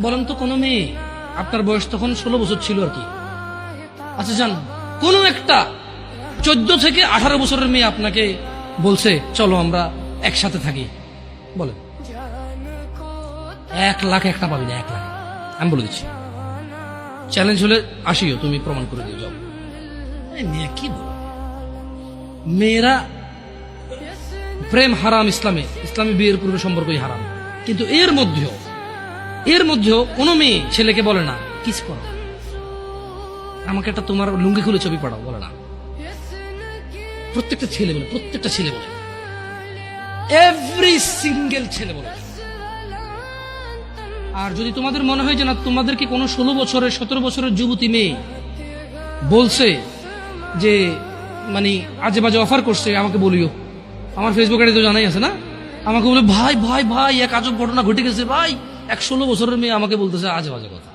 বলেন তো কোনো মেয়ে, আপনার বয়স তখন 16 বছর ছিল আর কি, আচ্ছা যান, কোন একটা 14 থেকে 18 বছরের মেয়ে আপনাকে বলছে চলো আমরা একসাথে থাকি? বলেন, 1 লাখ একটা পাবি না, 1 লাখ। আমি বলে দিচ্ছি, চ্যালেঞ্জ হলে আসিও, তুমি প্রমাণ করে দিয়ে যাও। মেয়ে কি বলো, মেয়েরা প্রেম হারাম ইসলামে, ইসলামে বিয়ের পূর্বে সম্পর্কই হারাম, কিন্তু এর মধ্যেও কোনো মেয়ে ছেলেকে বলে না কিস করো, আমাকে একটা তোমার লুঙ্গি খুলে ছবি পাঠাও, বলে না। প্রত্যেকটা ছেলে বলে, এভরি সিঙ্গেল ছেলে বলে। আর যদি তোমাদের মনে হয় যে না, তোমাদেরকে কোনো 16 বছরের 17 বছরের যুবতী মেয়ে বলছে যে মানে আজে বাজে অফার করছে, আমাকে বলিও। আমার ফেসবুক আইডি তো জানাই আছে না, আমাকে বলে ভাই ভাই ভাই এক আজব ঘটনা ঘটে গেছে ভাই, 16 বছরের মেয়ে আমাকে বলতেছে আজে বাজে কথা।